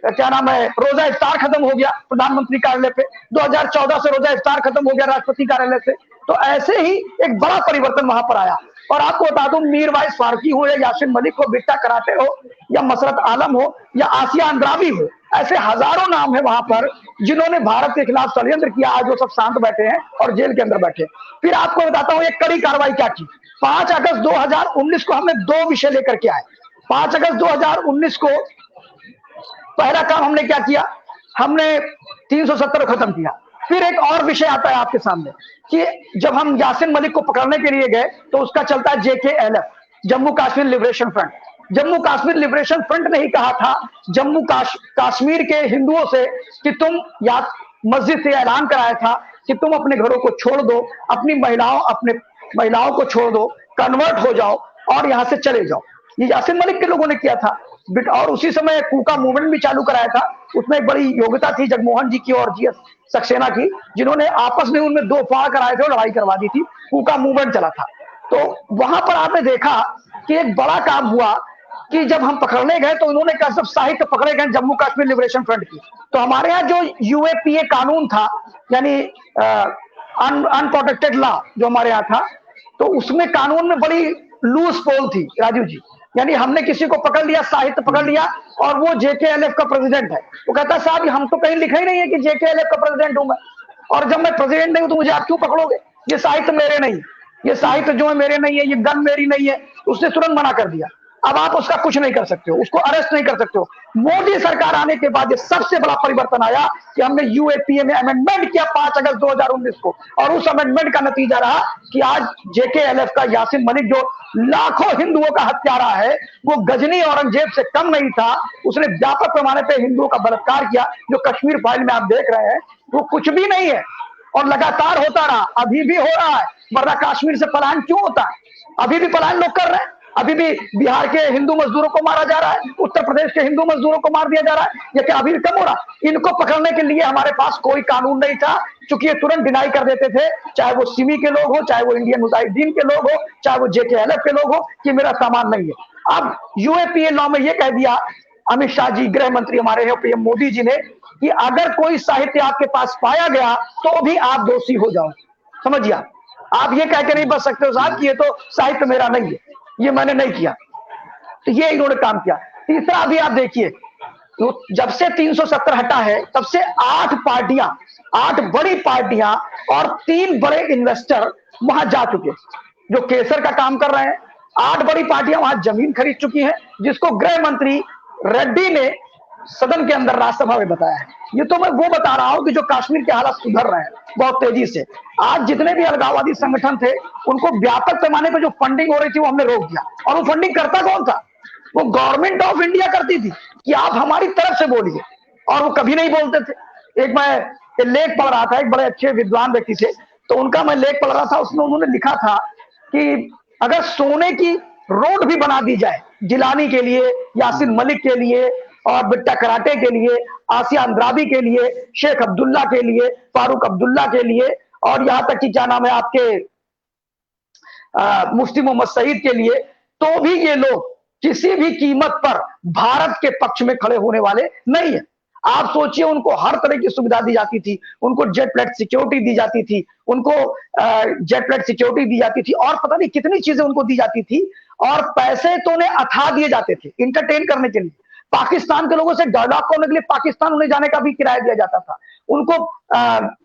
क्या नाम है, रोजा इफ्तार खत्म हो गया प्रधानमंत्री कार्यालय पे, 2014 से रोजा इफ्तार खत्म हो गया राष्ट्रपति कार्यालय से। तो ऐसे ही एक बड़ा परिवर्तन वहां पर आया। और आपको बता दूं, मीर वाइस फारूकी हो या यासिन मलिक हो, बिट्टा कराटे हो या मसरत आलम हो या आसिया अंद्राबी हो, ऐसे हजारों नाम है वहां पर जिन्होंने भारत के खिलाफ षड्यंत्र किया। आज वो सब शांत बैठे हैं और जेल के अंदर बैठे। फिर आपको बताता हूं एक कड़ी कार्रवाई क्या की। 5 अगस्त 2019 को हमने 2 विषय लेकर के आए। 5 अगस्त 2019 को पहला काम हमने क्या किया, हमने 370 खत्म किया। फिर एक और विषय आता है आपके सामने कि जब हम यासिन मलिक को पकड़ने के लिए गए तो उसका चलता है JKLF, Jammu Kashmir liberation front. Jammu Kashmir liberation front ने ही कहा था जम्मू कश्मीर के हिंदुओं से कि तुम, या मस्जिद से ऐलान कराया था कि तुम अपने घरों को छोड़ दो, अपनी महिलाओं को छोड़ दो, कन्वर्ट हो जाओ और यहां से चले जाओ। ये यासिन मलिक के लोगों ने किया था। और उसी समय कूका मूवमेंट भी चालू कराया था। उसमें एक बड़ी योग्यता थी जगमोहन जी की और GS सक्सेना की, जिन्होंने आपस में उनमें 2 फाड़ कराए थे और लड़ाई करवा दी थी। कूका मूवमेंट चला था। तो वहां पर आपने देखा कि एक बड़ा काम हुआ कि जब हम पकड़ने गए तो उन्होंने कहा सब साहित्य पकड़े गए जम्मू कश्मीर लिबरेशन फ्रंट की। तो हमारे यहाँ जो UAPA कानून था, यानी अनप्रोटेक्टेड लॉ जो हमारे यहाँ था, तो उसमें कानून में बड़ी लूज पोल थी राजीव जी। यानी हमने किसी को पकड़ लिया, साहित्य पकड़ लिया और वो JKLF का प्रेसिडेंट है, वो कहता साहब हम तो कहीं लिखा ही नहीं है कि JKLF का प्रेसिडेंट हूं मैं, और जब मैं प्रेसिडेंट नहीं हूं तो मुझे आप क्यों पकड़ोगे, ये साहित्य मेरे नहीं, ये साहित्य जो है मेरे नहीं है, ये गन मेरी नहीं है। उसने तुरंत मना कर दिया। अब आप उसका कुछ नहीं कर सकते हो, उसको अरेस्ट नहीं कर सकते हो। मोदी सरकार आने के बाद ये सबसे बड़ा परिवर्तन आया कि हमने UAPA में अमेंडमेंट किया 5 अगस्त 2019 को, और उस अमेंडमेंट का नतीजा रहा कि आज JKLF का यासिन मलिक जो लाखों हिंदुओं का हत्यारा है, वो गजनी औरंगजेब से कम नहीं था। उसने व्यापक पैमाने पर हिंदुओं का बलात्कार किया। जो कश्मीर फाइल में आप देख रहे हैं वो कुछ भी नहीं है और लगातार होता रहा, अभी भी हो रहा है। वरना कश्मीर से पलायन क्यों होता है? अभी भी पलायन लोग कर रहे हैं। अभी भी बिहार के हिंदू मजदूरों को मारा जा रहा है, उत्तर प्रदेश के हिंदू मजदूरों को मार दिया जा रहा है। ये क्या अभी भी कम हो रहा? इनको पकड़ने के लिए हमारे पास कोई कानून नहीं था, क्योंकि ये तुरंत डिनाई कर देते थे, चाहे वो सिमी के लोग हो, चाहे वो इंडियन मुजाहिदीन के लोग हो, चाहे वो JKLF के लोग हो, कि मेरा सामान नहीं है। अब UAPA लॉ में ये कह दिया अमित शाह जी, गृह मंत्री हमारे हैं, PM मोदी जी ने, कि अगर कोई साहित्य आपके पास पाया गया तो भी आप दोषी हो जाओ। समझिए, आप ये कह के नहीं बच सकते हो साहब कि ये तो साहित्य मेरा नहीं है, ये मैंने नहीं किया। तो ये इन्होंने काम किया। तीसरा अभी आप देखिए, तो जब से 370 हटा है तब से 8 पार्टियां, 8 बड़ी पार्टियां और 3 बड़े इन्वेस्टर वहां जा चुके जो केसर का काम कर रहे हैं। 8 बड़ी पार्टियां वहां जमीन खरीद चुकी हैं, जिसको गृह मंत्री रेड्डी ने सदन के अंदर राज्यसभा में बताया है। ये तो मैं वो बता रहा हूं कि जो कश्मीर के हालात सुधर रहे हैं बहुत तेजी से। आज जितने भी अलगाववादी संगठन थे उनको व्यापक पैमाने पर जो फंडिंग हो रही थी वो हमने रोक दिया। और वो फंडिंग करता कौन था? वो गवर्नमेंट ऑफ इंडिया करती थी कि आप हमारी तरफ से बोलिए, और वो कभी नहीं बोलते थे। एक मैं लेख पढ़ रहा था, एक बड़े अच्छे विद्वान व्यक्ति थे, तो उनका मैं लेख पढ़ रहा था, उसमें उन्होंने लिखा था कि अगर सोने की रोड भी बना दी जाए जिलानी के लिए, यासिन मलिक के लिए और बिट्टा कराटे के लिए, आसिया अंद्राबी के लिए, शेख अब्दुल्ला के लिए, फारूक अब्दुल्ला के लिए, और यहां तक कि क्या नाम है आपके मुफ्ती मोहम्मद सईद के लिए, तो भी ये लोग किसी भी कीमत पर भारत के पक्ष में खड़े होने वाले नहीं है। आप सोचिए, उनको हर तरह की सुविधा दी जाती थी, उनको जेट प्लेट सिक्योरिटी दी जाती थी, उनको जेट प्लेट सिक्योरिटी दी जाती थी, और पता नहीं कितनी चीजें उनको दी जाती थी, और पैसे तो उन्हें अथा दिए जाते थे इंटरटेन करने के लिए। पाकिस्तान के लोगों से डायलॉग करने के लिए पाकिस्तान उन्हें जाने का भी किराया दिया जाता था, उनको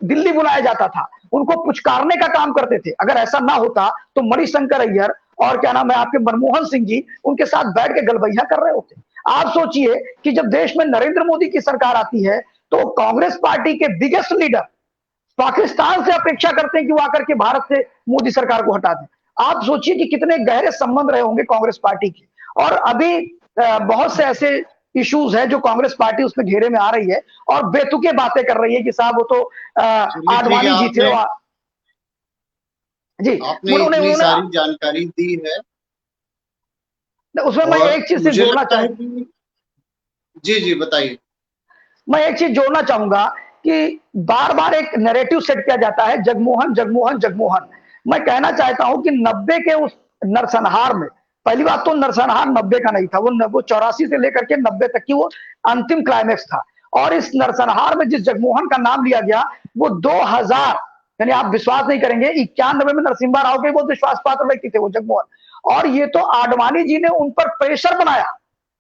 दिल्ली बुलाया जाता था, उनको पुचकारने का काम करते थे। अगर ऐसा ना होता तो मणिशंकर अय्यर और क्या नाम है आपके मनमोहन सिंह जी उनके साथ बैठ के गलबैया कर रहे होते। आप सोचिए कि जब देश में नरेंद्र मोदी की सरकार आती है तो कांग्रेस पार्टी के बिगेस्ट लीडर पाकिस्तान से अपेक्षा करते हैं कि वो आकर के भारत से मोदी सरकार को हटा दें। आप सोचिए कि कितने गहरे संबंध रहे होंगे कांग्रेस पार्टी के। और अभी बहुत से ऐसे इश्यूज है जो कांग्रेस पार्टी उसमें घेरे में आ रही है और बेतुके बातें कर रही है कि साहब वो तो आडवाणी जी थे। जी, आपने इतनी सारी जानकारी दी है, उसमें मैं एक चीज से जोड़ना चाहूंगा। जी बताइए। मैं एक चीज जोड़ना चाहूंगा कि बार बार एक नैरेटिव सेट किया जाता है जगमोहन जगमोहन जगमोहन। मैं कहना चाहता हूं कि 90 के उस नरसंहार में, पहली बात तो नरसंहार 90 का नहीं था, वो 84 से लेकर के 90 तक की वो अंतिम क्लाइमेक्स था। और इस नरसंहार में जिस जगमोहन का नाम लिया गया वो 2000, यानी आप विश्वास नहीं करेंगे, 91 में नरसिम्हा राव के बहुत विश्वास पात्र व्यक्ति थे वो जगमोहन। और ये तो आडवाणी जी ने उन पर प्रेशर बनाया,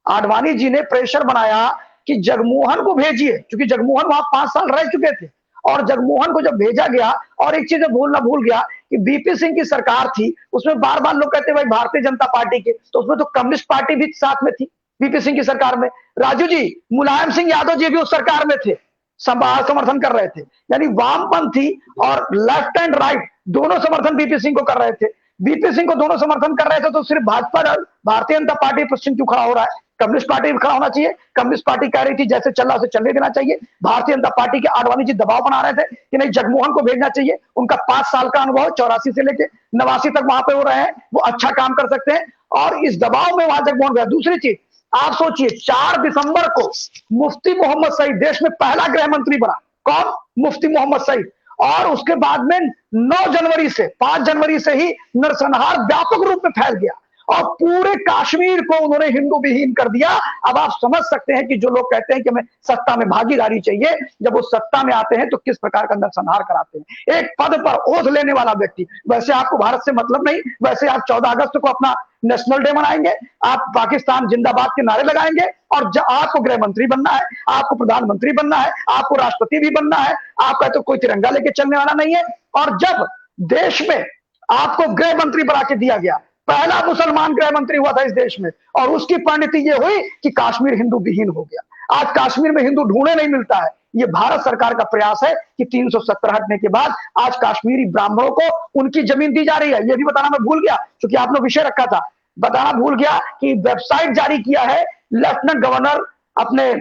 आडवाणी जी ने प्रेशर बनाया कि जगमोहन को भेजिए, क्योंकि जगमोहन वहां 5 साल रह चुके थे। और जगमोहन को जब भेजा गया, और एक चीज भूलना भूल गया कि बीपी सिंह की सरकार थी, उसमें बार बार लोग कहते भाई भारतीय जनता पार्टी के, तो उसमें तो कम्युनिस्ट पार्टी भी साथ में थी बीपी सिंह की सरकार में। राजू जी, मुलायम सिंह यादव जी भी उस सरकार में थे, समर्थन कर रहे थे। यानी वामपंथी और लेफ्ट एंड राइट दोनों समर्थन बीपी सिंह को कर रहे थे। बीपी सिंह को दोनों समर्थन कर रहे थे तो सिर्फ भाजपा भारतीय जनता पार्टी पश्चिम क्यों खड़ा हो रहा है? कम्युनिस्ट पार्टी भी खड़ा होना चाहिए। कम्युनिस्ट पार्टी कह रही थी जैसे चल रहा उसे चलने देना चाहिए। भारतीय जनता पार्टी के आडवाणी जी दबाव बना रहे थे कि नहीं जगमोहन को भेजना चाहिए, उनका 5 साल का अनुभव 84 से लेकर 89 तक वहां पे हो रहे हैं, वो अच्छा काम कर सकते हैं, और इस दबाव में वहां जगमोहन गया। दूसरी चीज आप सोचिए, 4 दिसंबर को मुफ्ती मोहम्मद सईद देश में पहला गृह मंत्री बना। कौन? मुफ्ती मोहम्मद सईद। और उसके बाद में 9 जनवरी से 5 जनवरी से ही नरसंहार व्यापक रूप में फैल गया और पूरे कश्मीर को उन्होंने हिंदू विहीन कर दिया। अब आप समझ सकते हैं कि जो लोग कहते हैं कि हमें सत्ता में भागीदारी चाहिए, जब वो सत्ता में आते हैं तो किस प्रकार का नरसंहार कराते हैं। एक पद पर ओथ लेने वाला व्यक्ति, वैसे आपको भारत से मतलब नहीं, वैसे आप 14 अगस्त को अपना नेशनल डे मनाएंगे, आप पाकिस्तान जिंदाबाद के नारे लगाएंगे, और आपको गृह मंत्री बनना है, आपको प्रधानमंत्री बनना है, आपको राष्ट्रपति भी बनना है, आपका तो कोई तिरंगा लेके चलने वाला नहीं है। और जब देश में आपको गृह मंत्री बना के दिया गया, पहला मुसलमान गृह मंत्री हुआ था इस देश में, और उसकी परिणति ये हुई कि कश्मीर हिंदू विहीन हो गया। आज कश्मीर में हिंदू ढूंढने नहीं मिलता है। ये भारत सरकार का प्रयास है कि 370 हटने के बाद आज कश्मीरी ब्राह्मणों को उनकी जमीन दी जा रही है। ये भी बताना मैं भूल गया, क्योंकि आपने विषय रखा था, बताना भूल गया कि वेबसाइट जारी किया है लेफ्टिनेंट गवर्नर अपने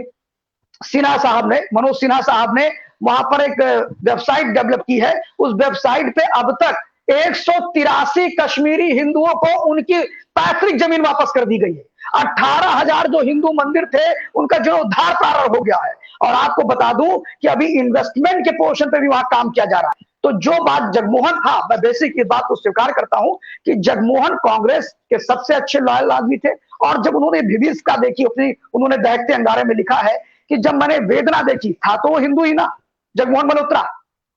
सिन्हा साहब ने, मनोज सिन्हा साहब ने वहां पर एक वेबसाइट डेवलप की है। उस वेबसाइट पे अब तक 183 कश्मीरी हिंदुओं को उनकी पैतृक जमीन वापस कर दी गई है। 18,000 जो हिंदू मंदिर थे उनका जीर्णोद्धार प्रारंभ हो गया है। और आपको बता दूं कि अभी इन्वेस्टमेंट के पोर्शन पे भी वहां काम किया जा रहा है। तो जो बात जगमोहन, हाँ मैं बेसिक इस बात को स्वीकार करता हूं कि जगमोहन कांग्रेस के सबसे अच्छे लॉयल आदमी थे। और जब उन्होंने विभीषिका देखी अपनी, उन्होंने दहकते अंगारे में लिखा है कि जब मैंने वेदना देखी, था तो वो हिंदू ही ना, जगमोहन मल्होत्रा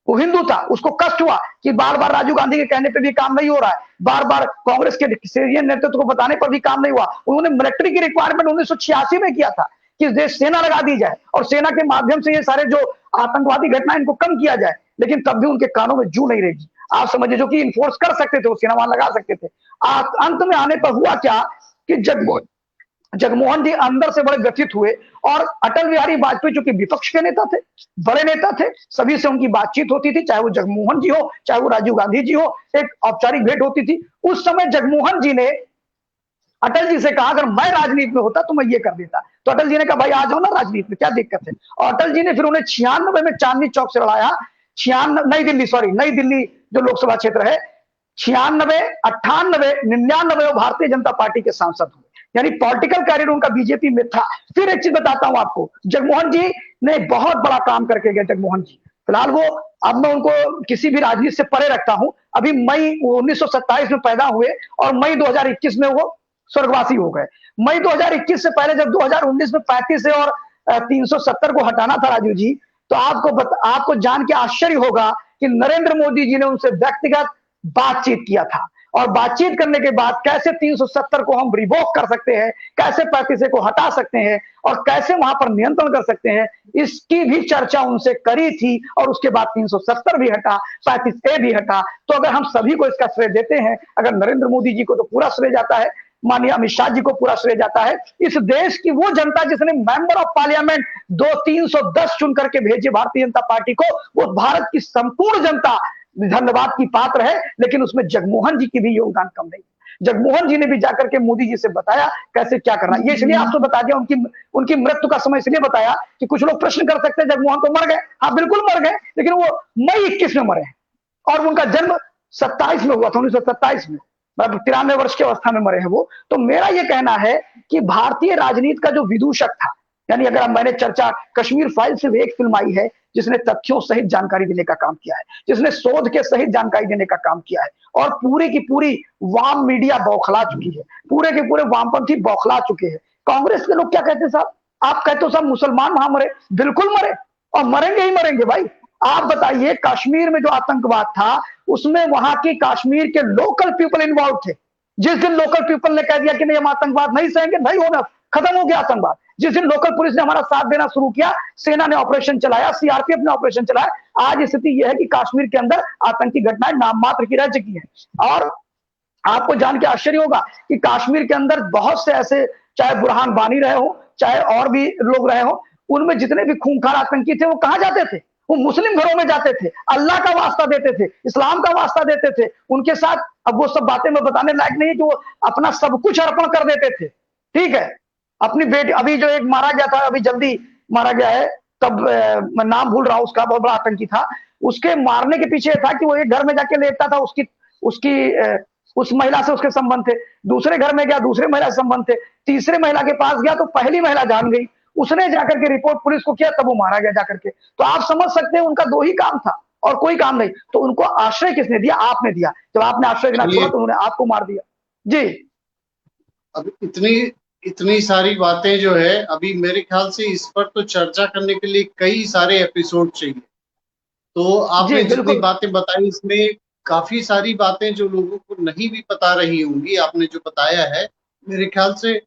वो हिंदू था, उसको कष्ट हुआ कि बार बार राजीव गांधी के कहने पे भी काम नहीं हो रहा है, बार बार कांग्रेस के सीनियर नेतृत्व को बताने पर भी काम नहीं हुआ। उन्होंने मिलिट्री की रिक्वायरमेंट 1986 में किया था कि देश सेना लगा दी जाए और सेना के माध्यम से ये सारे जो आतंकवादी घटना इनको कम किया जाए, लेकिन तब भी उनके कानों में जू नहीं रहेगी। आप समझिए, जो कि इन्फोर्स कर सकते थे वो सेना वहां लगा सकते थे। अंत में आने पर हुआ क्या कि जगमोहन जी अंदर से बड़े व्यथित हुए और अटल बिहारी वाजपेयी, जो कि विपक्ष के नेता थे, बड़े नेता थे, सभी से उनकी बातचीत होती थी, चाहे वो जगमोहन जी हो चाहे वो राजीव गांधी जी हो, एक औपचारिक भेंट होती थी। उस समय जगमोहन जी ने अटल जी से कहा, अगर मैं राजनीति में होता तो मैं ये कर देता। तो अटल जी ने कहा, भाई आ जाओ ना राजनीति में, क्या दिक्कत है। और अटल जी ने फिर उन्हें 96 में चांदनी चौक से लड़ाया। 96 नई दिल्ली जो लोकसभा क्षेत्र है, 96, 98, 99 वो भारतीय जनता पार्टी के सांसद हुए, यानी पॉलिटिकल कैरियर उनका बीजेपी में था। फिर एक चीज बताता हूं आपको, जगमोहन जी ने बहुत बड़ा काम करके गए। जगमोहन जी फिलहाल वो, अब मैं उनको किसी भी राजनीति से परे रखता हूं। अभी मई 1927 में पैदा हुए और मई 2021 में वो स्वर्गवासी हो गए। मई 2021 से पहले जब 2019 में 35 और 370 को हटाना था राजू जी, तो आपको जान के आश्चर्य होगा कि नरेंद्र मोदी जी ने उनसे व्यक्तिगत बातचीत किया था। और बातचीत करने के बाद कैसे 370 को हम रिवोक कर सकते हैं, कैसे 35 को हटा सकते हैं और कैसे वहां पर नियंत्रण कर सकते हैं, इसकी भी चर्चा उनसे करी थी। और उसके बाद 370 भी हटा, 35A भी हटा। तो अगर हम सभी को इसका श्रेय देते हैं, अगर नरेंद्र मोदी जी को तो पूरा श्रेय जाता है, माननीय अमित शाह जी को पूरा श्रेय जाता है। इस देश की वो जनता जिसने मेंबर ऑफ पार्लियामेंट 310 चुन करके भेजे भारतीय जनता पार्टी को, वो भारत की संपूर्ण जनता धन्यवाद की पात्र है। लेकिन उसमें जगमोहन जी की भी योगदान कम नहीं। जगमोहन जी ने भी जाकर के मोदी जी से बताया कैसे क्या करना। ये इसलिए आपको बता दिया, उनकी मृत्यु का समय इसलिए बताया कि कुछ लोग प्रश्न कर सकते हैं जगमोहन तो मर गए। हाँ बिल्कुल मर गए, लेकिन वो मई 21 में मरे और उनका जन्म 27 में हुआ था, 1927 में, 93 वर्ष की अवस्था में मरे हैं वो। तो मेरा ये कहना है कि भारतीय राजनीति का जो विदूषक था, यानी अगर मैंने चर्चा, कश्मीर फाइल से एक फिल्म आई है जिसने तथ्यों सहित जानकारी देने का काम किया है, जिसने शोध के सहित जानकारी देने का काम किया है, और पूरी की पूरी वाम मीडिया बौखला चुकी है, पूरे के पूरे वामपंथी बौखला चुके हैं। कांग्रेस के लोग क्या कहते हैं साहब, आप कहते हो सब मुसलमान वहां मरे, बिल्कुल मरे और मरेंगे ही मरेंगे भाई। आप बताइए, कश्मीर में जो आतंकवाद था उसमें वहां की कश्मीर के लोकल पीपल इन्वॉल्व थे। जिस दिन लोकल पीपल ने कह दिया कि नहीं हम आतंकवाद नहीं सहेंगे, नहीं होना, खत्म हो गया आतंकवाद। जिस दिन लोकल पुलिस ने हमारा साथ देना शुरू किया, सेना ने ऑपरेशन चलाया, सीआरपीएफ ने ऑपरेशन चलाया, आज स्थिति यह है कि कश्मीर के अंदर आतंकी घटनाएं नाम मात्र की रह चुकी है। और आपको जान के आश्चर्य होगा कि कश्मीर के अंदर बहुत से ऐसे, चाहे बुरहान वानी रहे हो चाहे और भी लोग रहे हो, उनमें जितने भी खूंखार आतंकी थे वो कहां जाते थे, वो मुस्लिम घरों में जाते थे, अल्लाह का वास्ता देते थे, इस्लाम का वास्ता देते थे उनके साथ। अब वो सब बातें मैं बताने लायक नहीं है कि वो अपना सब कुछ अर्पण कर देते थे, ठीक है। अपनी बेटी, अभी जो एक मारा गया था, अभी जल्दी मारा गया है, तब मैं नाम भूल रहा हूं उसका, बहुत बड़ा आतंकी था। उसके मारने के पीछे था कि वो एक घर में जाके लेटता था, उस महिला से उसके संबंध थे, दूसरे घर में गया, दूसरे महिला से संबंध थे, तीसरे महिला के पास गया तो पहली महिला जान गई, उसने जाकर के रिपोर्ट पुलिस को किया, तब वो मारा गया जाकर के। तो आप समझ सकते हैं उनका 2 ही काम था और कोई काम नहीं। तो उनको आश्रय किसने दिया, आपने दिया। जब आपने आश्रय देना छोड़ा तो उन्होंने आपको मार दिया जी। अब इतनी सारी बातें जो है, अभी मेरे ख्याल से इस पर तो चर्चा करने के लिए कई सारे एपिसोड चाहिए। तो आपने जितनी बातें बताई, इसमें काफी सारी बातें जो लोगों को नहीं भी पता रही होंगी, आपने जो बताया है, मेरे ख्याल से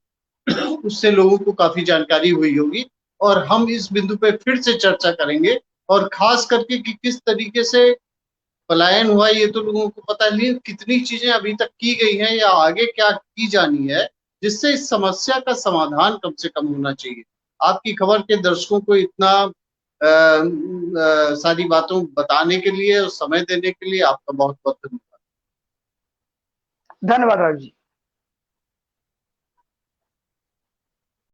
उससे लोगों को काफी जानकारी हुई होगी। और हम इस बिंदु पे फिर से चर्चा करेंगे, और खास करके कि किस तरीके से पलायन हुआ ये तो लोगों को पता नहीं, कितनी चीजें अभी तक की गई हैं या आगे क्या की जानी है, जिससे इस समस्या का समाधान कम से कम होना चाहिए। आपकी खबर के दर्शकों को इतना सारी बातों बताने के लिए और समय देने के लिए आपका बहुत बहुत धन्यवाद। धन्यवाद राज जी।